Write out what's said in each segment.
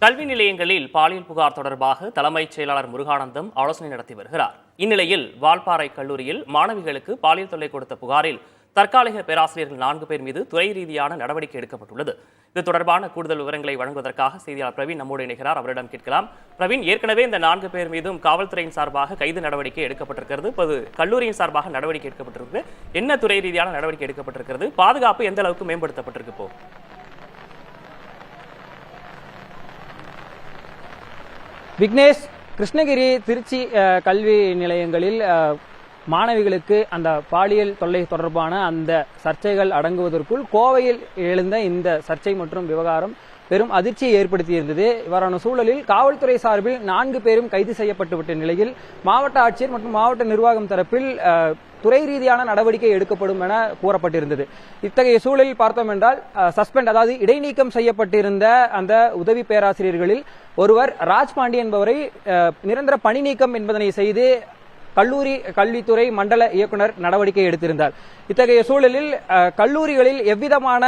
கல்வி நிலையங்களில் பாலியல் புகார் தொடர்பாக தலைமைச் செயலாளர் முருகானந்தம் ஆலோசனை நடத்தி வருகிறார். இந்நிலையில் வால்பாறை கல்லூரியில் மாணவிகளுக்கு பாலியல் தொல்லை கொடுத்த புகாரில் தற்காலிக பேராசிரியர்கள் 4 பேர் மீது துறை ரீதியான நடவடிக்கை எடுக்கப்பட்டுள்ளது. இது தொடர்பான கூடுதல் விவரங்களை வழங்குவதற்காக செய்தியாளர் பிரவீன் நம்மோடு இணைகிறார். அவரிடம் கேட்கலாம். பிரவீன், ஏற்கனவே இந்த 4 பேர் மீதும் காவல்துறையின் சார்பாக கைது நடவடிக்கை எடுக்கப்பட்டிருக்கிறது. இப்போது கல்லூரியின் சார்பாக நடவடிக்கை எடுக்கப்பட்டிருக்கு. என்ன துறை ரீதியான நடவடிக்கை எடுக்கப்பட்டிருக்கிறது? பாதுகாப்பு எந்த அளவுக்கு மேம்படுத்தப்பட்டிருக்கு? இப்போ விக்னேஷ், கிருஷ்ணகிரி, திருச்சி கல்வி நிலையங்களில் மாணவிகளுக்கு அந்த பாலியல் தொல்லை தொடர்பான அந்த சர்ச்சைகள் அடங்குவதற்குள் கோவையில் எழுந்த இந்த சர்ச்சை மற்றும் விவகாரம் பெரும் அதிர்ச்சியை ஏற்படுத்தியிருந்தது. இவ்வாறான சூழலில் காவல்துறை சார்பில் 4 பேரும் கைது செய்யப்பட்டுவிட்ட நிலையில் மாவட்ட ஆட்சியர் மற்றும் மாவட்ட நிர்வாகம் தரப்பில் துறை ரீதியான நடவடிக்கை எடுக்கப்படும் என கூறப்பட்டிருந்தது. இத்தகைய சூழலில் பார்த்தோம் என்றால் சஸ்பெண்ட், அதாவது இடைநீக்கம் செய்யப்பட்டிருந்த அந்த உதவி பேராசிரியர்களில் ஒருவர் ராஜ்பாண்டி என்பவரை நிரந்தர பணி நீக்கம் என்பதனை செய்து கல்லூரி கல்வித்துறை மண்டல இயக்குனர் நடவடிக்கை எடுத்திருந்தார். இத்தகைய சூழலில் கல்லூரிகளில் எவ்விதமான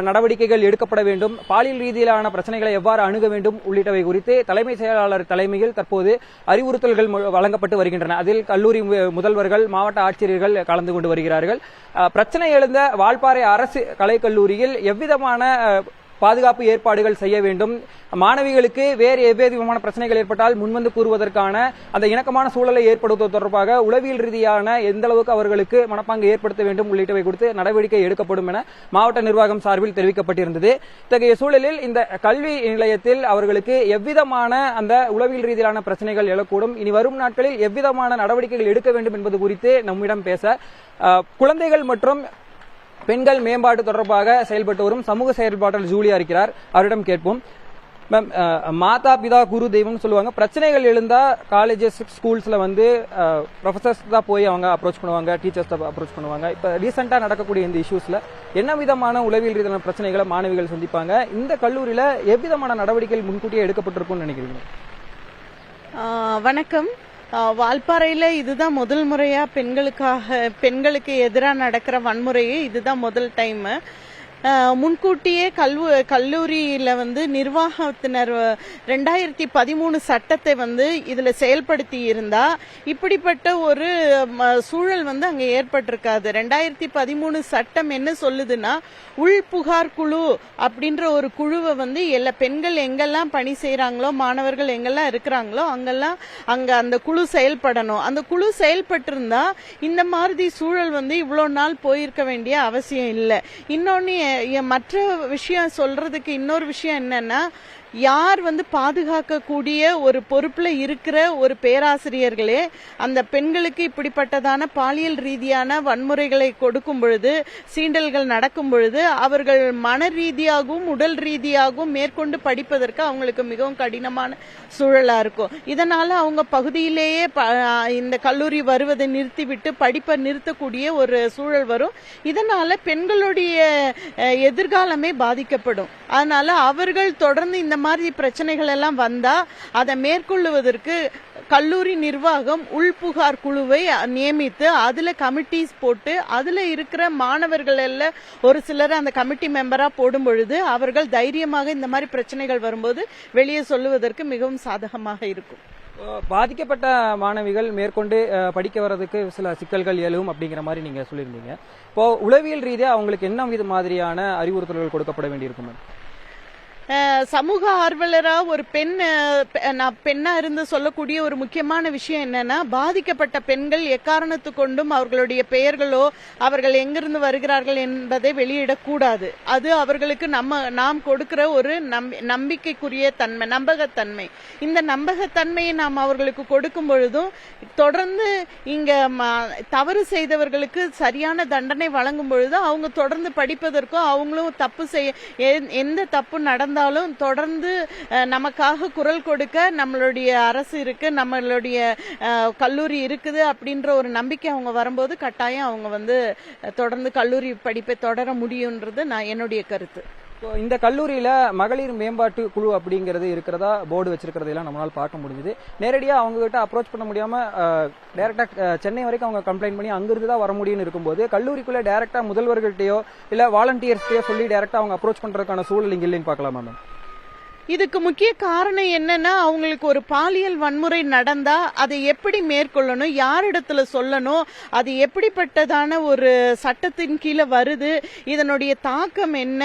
நடவடிக்கைகள் எடுக்கப்பட வேண்டும், பாலியல் ரீதியிலான பிரச்சனைகளை எவ்வாறு அணுக வேண்டும் உள்ளிட்டவை குறித்து தலைமைச் செயலாளர் தலைமையில் தற்போது அறிவுறுத்தல்கள் வழங்கப்பட்டு வருகின்றன. அதில் கல்லூரி முதல்வர்கள், மாவட்ட ஆட்சியர்கள் கலந்து கொண்டு வருகிறார்கள். பிரச்சனை எழுந்த வால்பாறை அரசு கலைக்கல்லூரியில் எவ்விதமான பாதுகாப்பு ஏற்பாடுகள் செய்ய வேண்டும், மாணவிகளுக்கு வேறு எவ்விதமான பிரச்சனைகள் ஏற்பட்டால் முன்வந்து கூறுவதற்கான அந்த இணக்கமான சூழலை ஏற்படுத்துவது தொடர்பாக உளவியல் ரீதியான எந்த அளவுக்கு அவர்களுக்கு மனப்பாங்கு ஏற்படுத்த வேண்டும் உள்ளிட்டவை குறித்து நடவடிக்கை எடுக்கப்படும் என மாவட்ட நிர்வாகம் சார்பில் தெரிவிக்கப்பட்டிருந்தது. இத்தகைய சூழலில் இந்த கல்வி நிலையத்தில் அவர்களுக்கு எவ்விதமான அந்த உளவியல் ரீதியிலான பிரச்சனைகள் எழக்கூடும், இனி வரும் நாட்களில் எவ்விதமான நடவடிக்கைகள் எடுக்க வேண்டும் என்பது குறித்து நம்மிடம் பேச குழந்தைகள் மற்றும் பெண்கள் மேம்பாட்டு தொடர்பாக செயல்பட்டு வரும் சமூக செயல்பாட்டாளர் ஜூலியா இருக்கிறார். அவரிடம் கேட்போம். மேம், மாதா பிதா குரு தெய்வம்னு சொல்லுவாங்க. பிரச்சனைகள் எழுந்தா காலேஜஸ் ஸ்கூல்ஸ்ல ப்ரொஃபசர்ஸ் தான் போய் அவங்க அப்ரோச் பண்ணுவாங்க, டீச்சர்ஸ் தான் அப்ரோச் பண்ணுவாங்க. இப்ப ரீசெண்டா நடக்கக்கூடிய இந்த இஷ்யூஸ்ல என்ன விதமான உளவியல் ரீதியான பிரச்சனைகளை மாணவிகள் சந்திப்பாங்க? இந்த கல்லூரியில எவ்விதமான நடவடிக்கைகள் முன்கூட்டியே எடுக்கப்பட்டிருக்கும்னு நினைக்கிறீங்க? வணக்கம். வால்பாறையில இதுதான் முதல் முறையா பெண்களுக்கு எதிராக நடக்கிற வன்முறையே இதுதான் முதல் டைம். முன்கூட்டியே கல்லூரியில நிர்வாகத்தினர் 2013 சட்டத்தை இதுல செயல்படுத்தி இருந்தா இப்படிப்பட்ட ஒரு சூழல் அங்க ஏற்பட்டிருக்காது. 2013 சட்டம் என்ன சொல்லுதுன்னா, உள் புகார் குழு அப்படின்ற ஒரு குழுவை எல்லா பெண்கள் எங்கெல்லாம் பணி செய்யறாங்களோ, மாணவர்கள் எங்கெல்லாம் இருக்கிறாங்களோ அங்கெல்லாம் அங்க அந்த குழு செயல்படணும். அந்த குழு செயல்பட்டு இருந்தா இந்த மாதிரி சூழல் இவ்வளவு நாள் போயிருக்க வேண்டிய அவசியம் இல்லை. இன்னொன்னு மற்ற விஷயம் சொல்றதுக்கு இன்னொரு விஷயம் என்னன்னா, யார் பாதுகாக்கக்கூடிய ஒரு பொறுப்புல இருக்கிற ஒரு பேராசிரியர்களே அந்த பெண்களுக்கு இப்படிப்பட்டதான பாலியல் ரீதியான வன்முறைகளை கொடுக்கும் பொழுது, சீண்டல்கள் நடக்கும் பொழுது அவர்கள் மன ரீதியாகவும் உடல் ரீதியாகவும் மேற்கொண்டு படிப்பதற்கு அவங்களுக்கு மிகவும் கடினமான சூழலா இருக்கும். இதனால அவங்க பகுதியிலேயே இந்த கல்லூரி வருவதை நிறுத்திவிட்டு படிப்பை நிறுத்தக்கூடிய ஒரு சூழல் வரும். இதனால பெண்களுடைய எதிர்காலமே பாதிக்கப்படும். அதனால அவர்கள் தொடர்ந்து இந்த மாதிரி பிரச்சனைகள் எல்லாம் வந்தா அதை மேற்கொள்ளுவதற்கு கல்லூரி நிர்வாகம் உள்புகார் குழுவை நியமித்து அதுல கமிட்டிஸ் போட்டு அதுல இருக்கிற மாணவர்கள் எல்லாம் ஒரு சிலர் அந்த கமிட்டி மெம்பரா போடும் பொழுது அவர்கள் தைரியமாக இந்த மாதிரி பிரச்சனைகள் வரும்போது வெளியே சொல்லுவதற்கு மிகவும் சாதகமாக இருக்கும். பாதிக்கப்பட்ட மாணவிகள் மேற்கொண்டு படிக்க வர்றதுக்கு சில சிக்கல்கள் எழும் அப்படிங்கிற மாதிரி நீங்க சொல்லியிருந்தீங்க. இப்போ உளவியல் ரீதியா அவங்களுக்கு என்ன மாதிரியான அறிவுறுத்தல்கள் கொடுக்கப்பட வேண்டியிருக்கும்? சமூக ஆர்வலரா ஒரு பெண்ணா இருந்து சொல்லக்கூடிய ஒரு முக்கியமான விஷயம் என்னன்னா, பாதிக்கப்பட்ட பெண்கள் எக்காரணத்து கொண்டும் அவர்களுடைய பெயர்களோ அவர்கள் எங்கிருந்து வருகிறார்கள் என்பதை வெளியிடக்கூடாது. அது அவர்களுக்கு நாம் கொடுக்கிற ஒரு நம்பிக்கைக்குரிய தன்மை, நம்பகத்தன்மை. இந்த நம்பகத்தன்மையை நாம் அவர்களுக்கு கொடுக்கும் பொழுதும் தொடர்ந்து இங்க தவறு செய்தவர்களுக்கு சரியான தண்டனை வழங்கும் பொழுதும் அவங்க தொடர்ந்து படிப்பதற்கும் அவங்களும் தப்பு செய்ய எந்த தப்பு நடந்தாலும் தொடர்ந்து நமக்காக குரல் கொடுக்க நம்மளுடைய அரசு இருக்கு, நம்மளுடைய கல்லூரி இருக்குது அப்படின்ற ஒரு நம்பிக்கை அவங்க வரும்போது கட்டாயம் அவங்க தொடர்ந்து கல்லூரி படிப்பை தொடர முடியும்ன்றது என்னுடைய கருத்து. இந்த கல்லூரியில மகளிர் மேம்பாட்டு குழு அப்படிங்கிறது இருக்கிறதா, போர்டு வச்சிருக்கிறதெல்லாம் நம்மளால பார்க்க முடியுது. நேரடியா அவங்க கிட்ட அப்ரோச் பண்ண முடியாம டைரக்டா சென்னை வரைக்கும் அவங்க கம்ப்ளைண்ட் பண்ணி அங்கிருந்து தான் வர முடியும்னு இருக்கும்போது கல்லூரிக்குள்ள டைரக்டா முதல்வர்கள்ட்டையோ இல்ல வாலண்டியர்ஸ்டையோ சொல்லி டைரக்டா அவங்க அப்ரோச் பண்றதுக்கான சூழல் இங்க இல்லைன்னு பார்க்கலாமா மேம்? இதுக்கு முக்கிய காரணம் என்னன்னா, அவங்களுக்கு ஒரு பாலியல் வன்முறை நடந்தா அதை எப்படி மேற்கொள்ளணும், யாரிடத்துல சொல்லணும், அது எப்படிப்பட்டதான ஒரு சட்டத்தின் கீழே வருது, இதனுடைய தாக்கம் என்ன,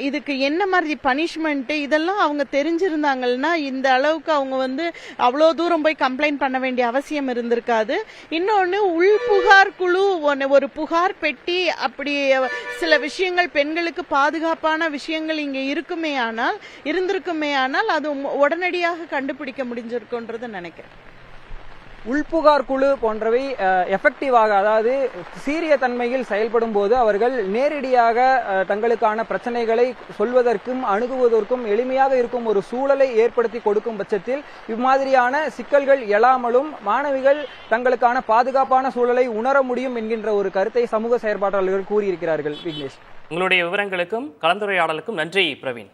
இதுக்கு என்ன மாதிரி பனிஷ்மெண்ட், இதெல்லாம் அவங்க தெரிஞ்சிருந்தாங்கன்னா இந்த அளவுக்கு அவங்க வந்து அவ்வளோ தூரம் போய் கம்ப்ளைண்ட் பண்ண வேண்டிய அவசியம் இருந்திருக்காது. இன்னொன்று, உள் புகார் குழு, ஒரு புகார் பெட்டி, அப்படி சில விஷயங்கள் பெண்களுக்கு பாதுகாப்பான விஷயங்கள் இங்க இருக்குமே ஆனால் அது உடனடியாக கண்டுபிடிக்க முடிஞ்சிருக்குன்றது நினைக்கிறேன். உள்புகார் குழு போன்றவை எஃபெக்டிவாக, அதாவது சீரிய தன்மையில் செயல்படும் போது அவர்கள் நேரடியாக தங்களுக்கான பிரச்சனைகளை சொல்வதற்கும் அணுகுவதற்கும் எளிமையாக இருக்கும் ஒரு சூழலை ஏற்படுத்தி கொடுக்கும் பட்சத்தில் இம்மாதிரியான சிக்கல்கள் எழாமலும் மாணவிகள் தங்களுக்கான பாதுகாப்பான சூழலை உணர முடியும் என்கின்ற ஒரு கருத்தை சமூக செயற்பாட்டாளர்கள் கூறியிருக்கிறார்கள். விக்னேஷ், உங்களுடைய விவரங்களுக்கும் கலந்துரையாடலுக்கும் நன்றி பிரவீன்.